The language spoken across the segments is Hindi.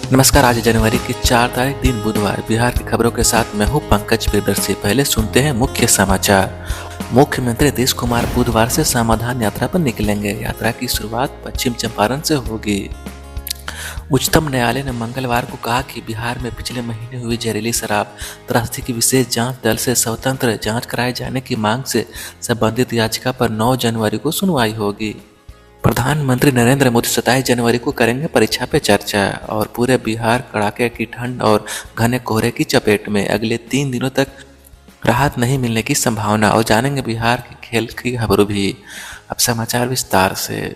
नमस्कार। आज जनवरी की 4 तारीख दिन बुधवार। बिहार की खबरों के साथ मैं हूं पंकज प्रियदर्शी। पहले सुनते हैं मुख्य समाचार। मुख्यमंत्री नीतीश कुमार बुधवार से समाधान यात्रा पर निकलेंगे। यात्रा की शुरुआत पश्चिम चंपारण से होगी। उच्चतम न्यायालय ने मंगलवार को कहा कि बिहार में पिछले महीने हुई जहरीली शराब त्रासदी की विशेष जांच दल से स्वतंत्र जांच कराए जाने की मांग से संबंधित याचिका पर 9 जनवरी को सुनवाई होगी। प्रधानमंत्री नरेंद्र मोदी 27 जनवरी को करेंगे परीक्षा पे चर्चा। और पूरे बिहार कड़ाके की ठंड और घने कोहरे की चपेट में। अगले 3 दिनों तक राहत नहीं मिलने की संभावना। और जानेंगे बिहार के खेल की खबरों भी। अब समाचार विस्तार से।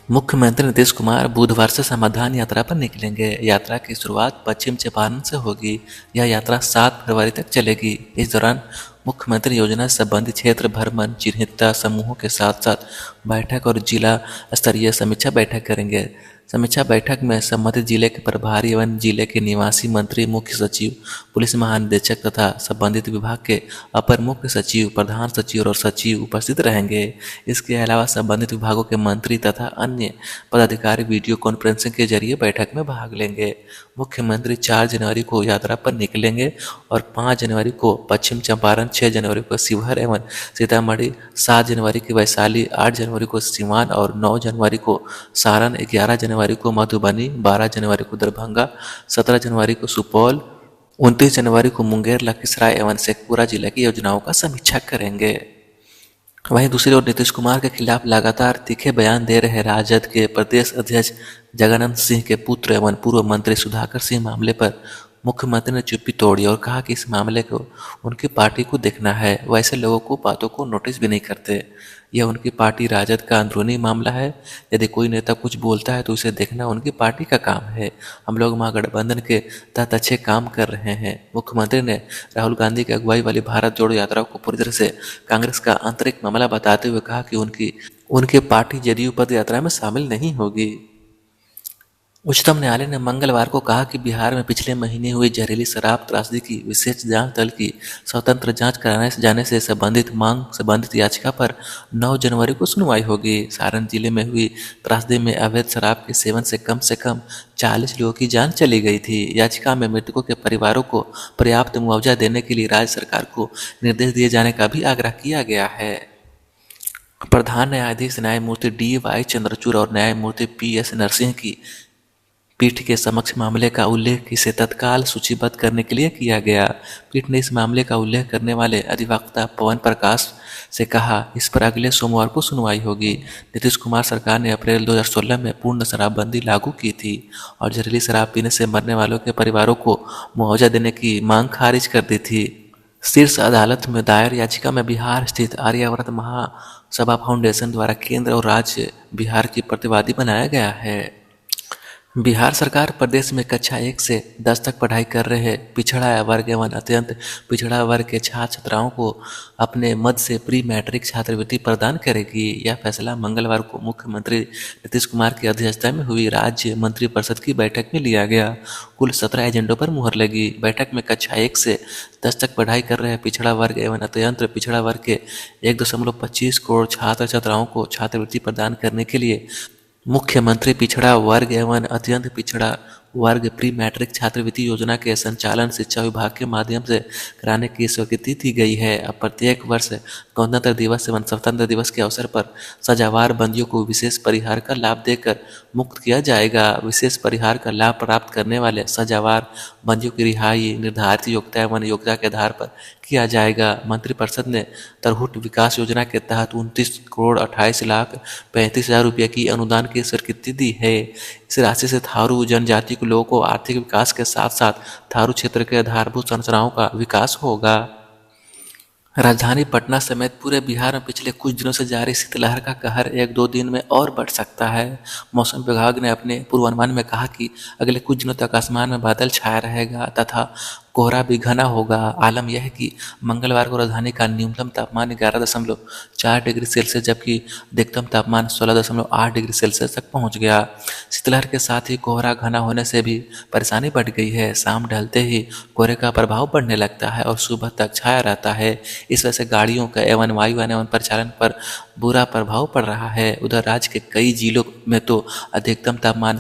मुख्यमंत्री नीतीश कुमार बुधवार से समाधान यात्रा पर निकलेंगे। यात्रा की शुरुआत पश्चिम चंपारण से होगी। यह यात्रा 7 फरवरी तक चलेगी। इस दौरान मुख्यमंत्री योजना से संबंधित क्षेत्र भ्रमण, चिन्हित समूहों के साथ साथ बैठक और जिला स्तरीय समीक्षा बैठक करेंगे। समीक्षा बैठक में संबंधित जिले के प्रभारी एवं जिले के निवासी मंत्री, मुख्य सचिव, पुलिस महानिदेशक तथा संबंधित विभाग के अपर मुख्य सचिव, प्रधान सचिव और सचिव उपस्थित रहेंगे। इसके अलावा संबंधित विभागों के मंत्री तथा अन्य पदाधिकारी वीडियो कॉन्फ्रेंसिंग के जरिए बैठक में भाग लेंगे। मुख्यमंत्री 4 जनवरी को यात्रा पर निकलेंगे और 5 जनवरी को पश्चिम चंपारण, 6 जनवरी को शिवहर एवं सीतामढ़ी, 7 जनवरी को वैशाली, 8 जनवरी को सीवान और 9 जनवरी को सारण, 11 जनवरी को मधुबनी, 12 जनवरी को दरभंगा, 17 जनवरी को सुपौल, 29 जनवरी को मुंगेर, लखीसराय एवं शेखपुरा जिले की योजनाओं का समीक्षा करेंगे। वहीं दूसरी ओर नीतीश कुमार के खिलाफ लगातार तीखे बयान दे रहे राजद के प्रदेश अध्यक्ष जगन्नाथ सिंह के पुत्र एवं पूर्व मंत्री सुधाकर सिंह मामले पर मुख्यमंत्री ने चुप्पी तोड़ी और कहा कि इस मामले को उनकी पार्टी को देखना है। वैसे लोगों को बातों को नोटिस भी नहीं करते। यह उनकी पार्टी राजद का अंदरूनी मामला है। यदि कोई नेता कुछ बोलता है तो उसे देखना उनकी पार्टी का काम है। हम लोग महागठबंधन के तहत अच्छे काम कर रहे हैं। मुख्यमंत्री ने राहुल गांधी की अगुवाई वाली भारत जोड़ो यात्रा को पूरी तरह से कांग्रेस का आंतरिक मामला बताते हुए कहा कि उनकी पार्टी जदयू पद यात्रा में शामिल नहीं होगी। उच्चतम न्यायालय ने मंगलवार को कहा कि बिहार में पिछले महीने हुई जहरीली शराब त्रासदी की विशेष जांच दल की स्वतंत्र जांच कराने से जाने से संबंधित याचिका पर 9 जनवरी को सुनवाई होगी। सारण जिले में हुई त्रासदी में अवैध शराब के सेवन से कम 40 लोगों की जान चली गई थी। याचिका में मृतकों के परिवारों को पर्याप्त मुआवजा देने के लिए राज्य सरकार को निर्देश दिए जाने का भी आग्रह किया गया है। प्रधान न्यायाधीश न्यायमूर्ति DY चंद्रचूड़ और न्यायमूर्ति PS नरसिंह की पीठ के समक्ष मामले का उल्लेख इसे तत्काल सूचीबद्ध करने के लिए किया गया। पीठ ने इस मामले का उल्लेख करने वाले अधिवक्ता पवन प्रकाश से कहा, इस पर अगले सोमवार को सुनवाई होगी। नीतीश कुमार सरकार ने अप्रैल 2016 में पूर्ण शराबबंदी लागू की थी और जहरीली शराब पीने से मरने वालों के परिवारों को मुआवजा देने की मांग खारिज कर दी थी। शीर्ष अदालत में दायर याचिका में बिहार स्थित आर्यावर्त महासभा फाउंडेशन द्वारा केंद्र और राज्य बिहार की प्रतिवादी बनाया गया है। बिहार सरकार प्रदेश में कक्षा 1 से 10 तक पढ़ाई कर रहे पिछड़ा वर्ग एवं अत्यंत पिछड़ा वर्ग के छात्र छात्राओं को अपने मद से प्री मैट्रिक छात्रवृत्ति प्रदान करेगी। यह फैसला मंगलवार को मुख्यमंत्री नीतीश कुमार की अध्यक्षता में हुई राज्य मंत्रिपरिषद की बैठक में लिया गया। कुल 17 एजेंडों पर मुहर लगी। बैठक में कक्षा 1 से 10 तक पढ़ाई कर रहे पिछड़ा वर्ग एवं अत्यंत पिछड़ा वर्ग के 1.25 करोड़ छात्र छात्राओं को छात्रवृत्ति प्रदान करने के लिए मुख्यमंत्री पिछड़ा वर्ग एवं अत्यंत पिछड़ा वर्ग प्री मैट्रिक छात्रवृत्ति योजना के संचालन शिक्षा विभाग के माध्यम से कराने की स्वीकृति दी गई है। अब प्रत्येक वर्ष गणतंत्र दिवस एवं स्वतंत्र दिवस के अवसर पर सजावार बंदियों को विशेष परिहार का लाभ देकर मुक्त किया जाएगा। विशेष परिहार का लाभ प्राप्त करने वाले सजावार बंदियों की रिहाई निर्धारित योग्यता एवं योग्यता के आधार पर किया जाएगा। मंत्रिपरिषद ने तरहुट विकास योजना के तहत 29,28,35,000 रुपये की अनुदान की स्वीकृति दी है। इस राशि से थारू जनजाति के लोगों को आर्थिक विकास के साथ साथ थारू क्षेत्र के आधारभूत संरचनाओं का विकास होगा। राजधानी पटना समेत पूरे बिहार में पिछले कुछ दिनों से जारी शीतलहर का कहर 1-2 दिन में और बढ़ सकता है। मौसम विभाग ने अपने पूर्वानुमान में कहा कि अगले कुछ दिनों तक आसमान में बादल छाया रहेगा तथा कोहरा भी घना होगा। आलम यह है कि मंगलवार को राजधानी का न्यूनतम तापमान 11.4 डिग्री सेल्सियस जबकि अधिकतम तापमान 16.8 डिग्री सेल्सियस तक पहुंच गया। शीतलहर के साथ ही कोहरा घना होने से भी परेशानी बढ़ गई है। शाम ढलते ही कोहरे का प्रभाव बढ़ने लगता है और सुबह तक छाया रहता है। इस वजह से गाड़ियों का एवं वायुयान एवं परिचालन पर बुरा प्रभाव पड़ रहा है। उधर राज्य के कई जिलों में तो अधिकतम तापमान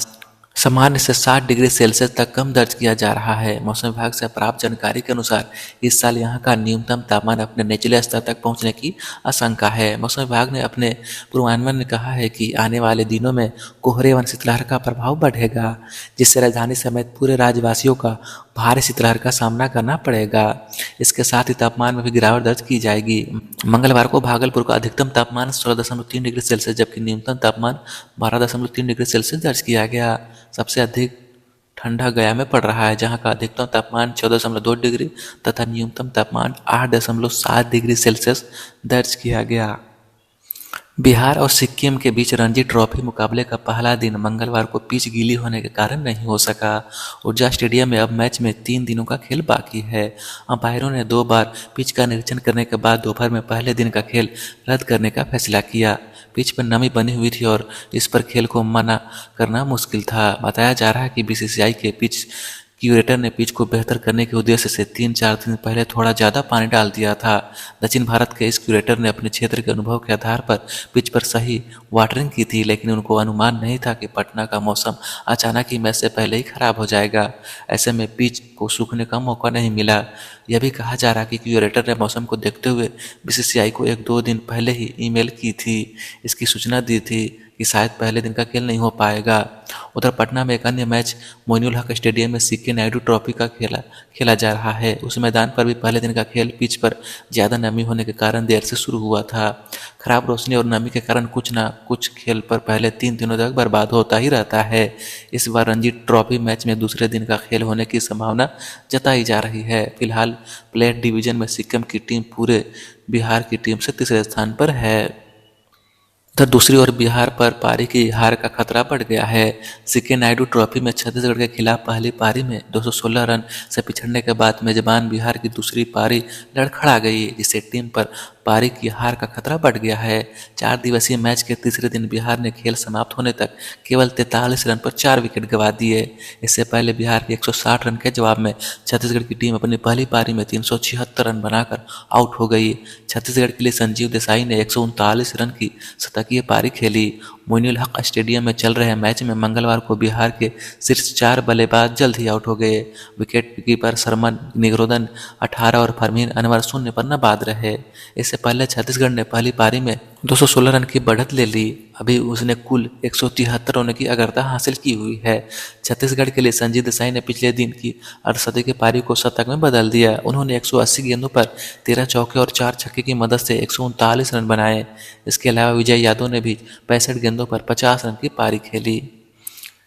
सामान्य से 60 डिग्री सेल्सियस तक कम दर्ज किया जा रहा है। मौसम विभाग से प्राप्त जानकारी के अनुसार इस साल यहां का न्यूनतम तापमान अपने निचले स्तर तक पहुंचने की आशंका है। मौसम विभाग ने अपने पूर्वानुमान में कहा है कि आने वाले दिनों में कोहरे व शीतलहर का प्रभाव बढ़ेगा, जिससे राजधानी समेत पूरे राज्यवासियों का भारी शीतलहर का सामना करना पड़ेगा। इसके साथ ही तापमान में भी गिरावट दर्ज की जाएगी। मंगलवार को भागलपुर का अधिकतम तापमान 16.3 डिग्री सेल्सियस जबकि न्यूनतम तापमान 12.3 डिग्री सेल्सियस दर्ज किया गया। सबसे अधिक ठंडा गया में पड़ रहा है, जहां का अधिकतम तापमान 14.2 डिग्री तथा न्यूनतम तापमान 8.7 डिग्री सेल्सियस दर्ज किया गया। बिहार और सिक्किम के बीच रणजी ट्रॉफी मुकाबले का पहला दिन मंगलवार को पिच गीली होने के कारण नहीं हो सका। ऊर्जा स्टेडियम में अब मैच में 3 दिनों का खेल बाकी है। अंपायरों ने 2 बार पिच का निरीक्षण करने के बाद दोपहर में पहले दिन का खेल रद्द करने का फैसला किया। पिच पर नमी बनी हुई थी और इस पर खेल को मना करना मुश्किल था। बताया जा रहा है कि बीसीसीआई के पिच क्यूरेटर ने पिच को बेहतर करने के उद्देश्य से 3-4 दिन पहले थोड़ा ज़्यादा पानी डाल दिया था। दक्षिण भारत के इस क्यूरेटर ने अपने क्षेत्र के अनुभव के आधार पर पिच पर सही वाटरिंग की थी, लेकिन उनको अनुमान नहीं था कि पटना का मौसम अचानक ही मैच से पहले ही खराब हो जाएगा। ऐसे में पिच को सूखने का मौका नहीं मिला। यह भी कहा जा रहा है कि क्यूरेटर ने मौसम को देखते हुए बीसीसीआई को 1-2 दिन पहले ही ईमेल की थी, इसकी सूचना दी थी कि शायद पहले दिन का खेल नहीं हो पाएगा। उधर पटना में एक अन्य मैच मोइनुल हक स्टेडियम में सीके नायडू ट्रॉफी का खेला जा रहा है। उस मैदान पर भी पहले दिन का खेल पिच पर ज़्यादा नमी होने के कारण देर से शुरू हुआ था। खराब रोशनी और नमी के कारण कुछ ना कुछ खेल पर पहले 3 दिनों तक बर्बाद होता ही रहता है। इस बार रणजी ट्रॉफी मैच में दूसरे दिन का खेल होने की संभावना जताई जा रही है। फिलहाल प्लेट डिवीजन में सिक्किम की टीम पूरे बिहार की टीम से तीसरे स्थान पर है। तो दूसरी ओर बिहार पर पारी की हार का खतरा बढ़ गया है। सीके नायडू ट्रॉफी में छत्तीसगढ़ के खिलाफ पहली पारी में 216 रन से पिछड़ने के बाद मेजबान बिहार की दूसरी पारी लड़खड़ा गई, जिससे टीम पर पारी की हार का खतरा बढ़ गया है। 4 दिवसीय मैच के तीसरे दिन बिहार ने खेल समाप्त होने तक केवल 43 रन पर 4 विकेट गंवा दिए। इससे पहले बिहार के 160 रन के जवाब में छत्तीसगढ़ की टीम अपनी पहली पारी में 376 रन बनाकर आउट हो गई। छत्तीसगढ़ के लिए संजीव देसाई ने 139 रन की शतकीय पारी खेली। मोइनुल हक स्टेडियम में चल रहे मैच में मंगलवार को बिहार के शीर्ष 4 बल्लेबाज जल्द ही आउट हो गए। विकेट कीपर शर्मन निग्रोधन 18 और फरमीन अनवर 0 पर नबाद रहे। इससे पहले छत्तीसगढ़ ने पहली पारी में 216 रन की बढ़त ले ली। अभी उसने कुल 173 रनों की अग्रता हासिल की हुई है। छत्तीसगढ़ के लिए संजीव देसाई ने पिछले दिन की अर्धशतकीय पारी को शतक में बदल दिया। उन्होंने 180 गेंदों पर 13 चौके और 4 छक्के की मदद से 139 रन बनाए। इसके अलावा विजय यादव ने भी 65 गेंदों पर 50 रन की पारी खेली।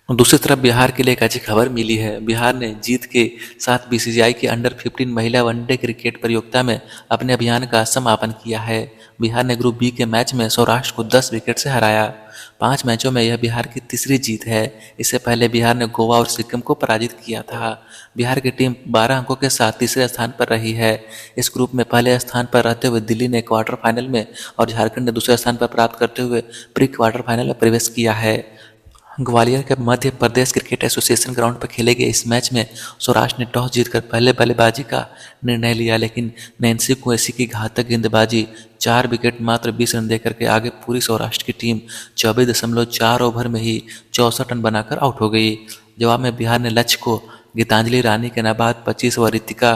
दूसरी तरफ बिहार के लिए एक अच्छी खबर मिली है। बिहार ने जीत के साथ बीसीसीआई की अंडर 15 महिला वनडे क्रिकेट प्रतियोगिता में अपने अभियान का समापन किया है। बिहार ने ग्रुप बी के मैच में सौराष्ट्र को 10 विकेट से हराया। 5 मैचों में यह बिहार की तीसरी जीत है। इससे पहले बिहार ने गोवा और सिक्किम को पराजित किया था। बिहार की टीम 12 अंकों के साथ तीसरे स्थान पर रही है। इस ग्रुप में पहले स्थान पर रहते हुए दिल्ली ने क्वार्टर फाइनल में और झारखंड ने दूसरे स्थान पर प्राप्त करते हुए प्री क्वार्टर फाइनल में प्रवेश किया है। ग्वालियर के Madhya Pradesh cricket association ground पर खेले गए इस मैच में सौराष्ट्र ने टॉस जीतकर पहले बल्लेबाजी का निर्णय लिया, लेकिन नैन्सी कुरैशी की घातक गेंदबाजी 4 विकेट मात्र 20 रन देकर के आगे पूरी सौराष्ट्र की टीम 24.4 ओवर में ही 64 रन बनाकर आउट हो गई। जवाब में बिहार ने लक्ष्य को गीतांजलि रानी के नाबाद 25 व रितिका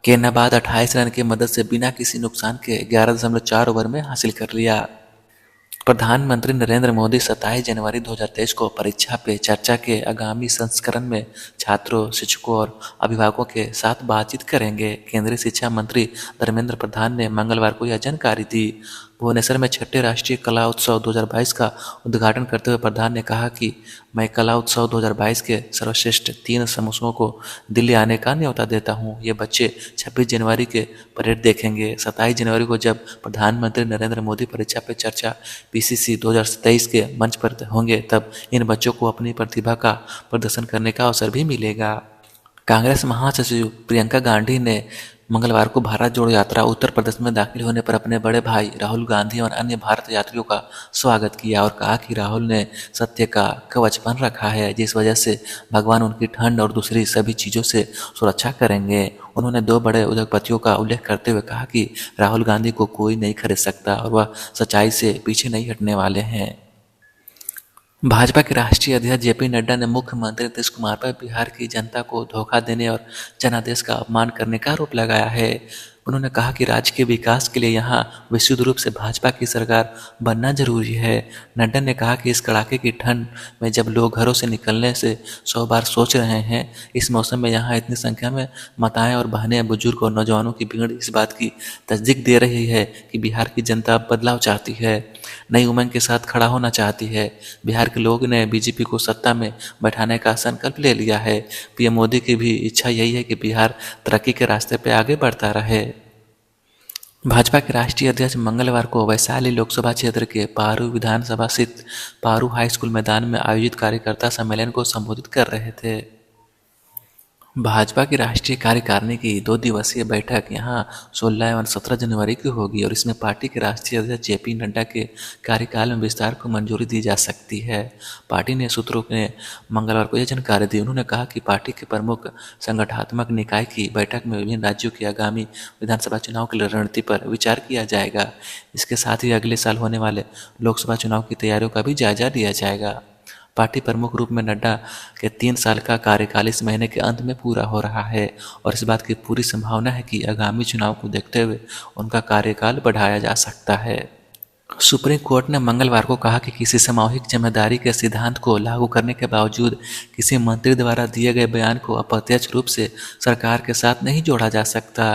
के नाबाद 28 रन की मदद से बिना किसी नुकसान के 11.4 ओवर में हासिल कर लिया। प्रधानमंत्री नरेंद्र मोदी 27 जनवरी 2023 को परीक्षा पे चर्चा के आगामी संस्करण में छात्रों, शिक्षकों और अभिभावकों के साथ बातचीत करेंगे। केंद्रीय शिक्षा मंत्री धर्मेंद्र प्रधान ने मंगलवार को यह जानकारी दी। भुवनेश्वर में 6ठे राष्ट्रीय कला उत्सव 2022 का उद्घाटन करते हुए प्रधान ने कहा कि मैं कला उत्सव 2022 के सर्वश्रेष्ठ 3 समूहों को दिल्ली आने का न्योता देता हूं। ये बच्चे 26 जनवरी के परेड देखेंगे। 27 जनवरी को जब प्रधानमंत्री नरेंद्र मोदी परीक्षा पे चर्चा पीसीसी 2023 के मंच पर होंगे, तब इन बच्चों को अपनी प्रतिभा का प्रदर्शन करने का अवसर भी मिलेगा। कांग्रेस महासचिव प्रियंका गांधी ने मंगलवार को भारत जोड़ो यात्रा उत्तर प्रदेश में दाखिल होने पर अपने बड़े भाई राहुल गांधी और अन्य भारत यात्रियों का स्वागत किया और कहा कि राहुल ने सत्य का कवच बन रखा है, जिस वजह से भगवान उनकी ठंड और दूसरी सभी चीज़ों से सुरक्षा करेंगे। उन्होंने 2 बड़े उद्योगपतियों का उल्लेख करते हुए कहा कि राहुल गांधी को कोई नहीं खरीद सकता और वह सच्चाई से पीछे नहीं हटने वाले हैं। भाजपा के राष्ट्रीय अध्यक्ष जेपी नड्डा ने मुख्यमंत्री नीतीश कुमार पर बिहार की जनता को धोखा देने और जनादेश का अपमान करने का आरोप लगाया है। उन्होंने कहा कि राज्य के विकास के लिए यहाँ विशुद्ध रूप से भाजपा की सरकार बनना जरूरी है। नड्डा ने कहा कि इस कड़ाके की ठंड में जब लोग घरों से निकलने से 100 बार सोच रहे हैं, इस मौसम में यहाँ इतनी संख्या में माताएं और बहनें, बुजुर्ग और नौजवानों की भीड़ इस बात की तस्दीक दे रही है कि बिहार की जनता बदलाव चाहती है, नई उमंग के साथ खड़ा होना चाहती है। बिहार के लोग ने बीजेपी को सत्ता में बैठाने का संकल्प ले लिया है। पीएम मोदी की भी इच्छा यही है कि बिहार तरक्की के रास्ते पर आगे बढ़ता रहे। भाजपा के राष्ट्रीय अध्यक्ष मंगलवार को वैशाली लोकसभा क्षेत्र के पारू विधानसभा स्थित पारू हाई स्कूल मैदान में आयोजित कार्यकर्ता सम्मेलन को संबोधित कर रहे थे। भाजपा की राष्ट्रीय कार्यकारिणी की 2 दिवसीय बैठक यहां 16 एवं 17 जनवरी की होगी और इसमें पार्टी के राष्ट्रीय अध्यक्ष जेपी नड्डा के कार्यकाल में विस्तार को मंजूरी दी जा सकती है। पार्टी ने सूत्रों ने मंगलवार को यह जानकारी दी। उन्होंने कहा कि पार्टी के प्रमुख संगठनात्मक निकाय की बैठक में विभिन्न राज्यों के आगामी विधानसभा चुनाव की रणनीति पर विचार किया जाएगा। इसके साथ ही अगले साल होने वाले लोकसभा चुनाव की तैयारियों का भी जायजा लिया जाएगा। पार्टी प्रमुख रूप में नड्डा के 3 साल का कार्यकाल इस महीने के अंत में पूरा हो रहा है और इस बात की पूरी संभावना है कि आगामी चुनाव को देखते हुए उनका कार्यकाल बढ़ाया जा सकता है। सुप्रीम कोर्ट ने मंगलवार को कहा कि किसी सामूहिक जिम्मेदारी के सिद्धांत को लागू करने के बावजूद किसी मंत्री द्वारा दिए गए बयान को अप्रत्यक्ष रूप से सरकार के साथ नहीं जोड़ा जा सकता।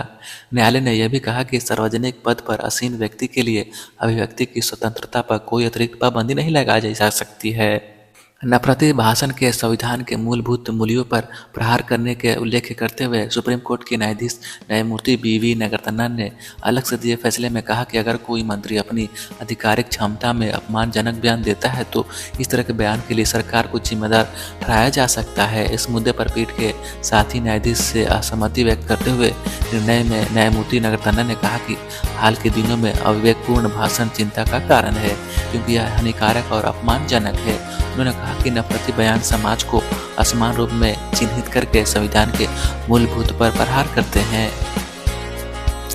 न्यायालय ने यह भी कहा कि सार्वजनिक पद पर आसीन व्यक्ति के लिए अभिव्यक्ति की स्वतंत्रता पर कोई अतिरिक्त पाबंदी नहीं लगाई जा सकती है। नफरती भाषण के संविधान के मूलभूत मूल्यों पर प्रहार करने के उल्लेख करते हुए सुप्रीम कोर्ट के न्यायाधीश न्यायमूर्ति बी.वी. नागरत्नन ने अलग से दिए फैसले में कहा कि अगर कोई मंत्री अपनी आधिकारिक क्षमता में अपमानजनक बयान देता है तो इस तरह के बयान के लिए सरकार को जिम्मेदार ठहराया जा सकता है। इस मुद्दे पर पीठ के साथी न्यायाधीश से असहमति व्यक्त करते हुए निर्णय में न्यायमूर्ति नागरत्नन ने कहा कि हाल के दिनों में अविवेकपूर्ण भाषण चिंता का कारण है क्योंकि यह हानिकारक और अपमानजनक है। उन्होंने कहा कि नफरती बयान समाज को असमान रूप में चिन्हित करके संविधान के मूलभूत पर प्रहार करते हैं।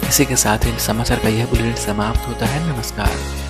इसी के साथ ही समाचार का यह बुलेटिन समाप्त होता है। नमस्कार।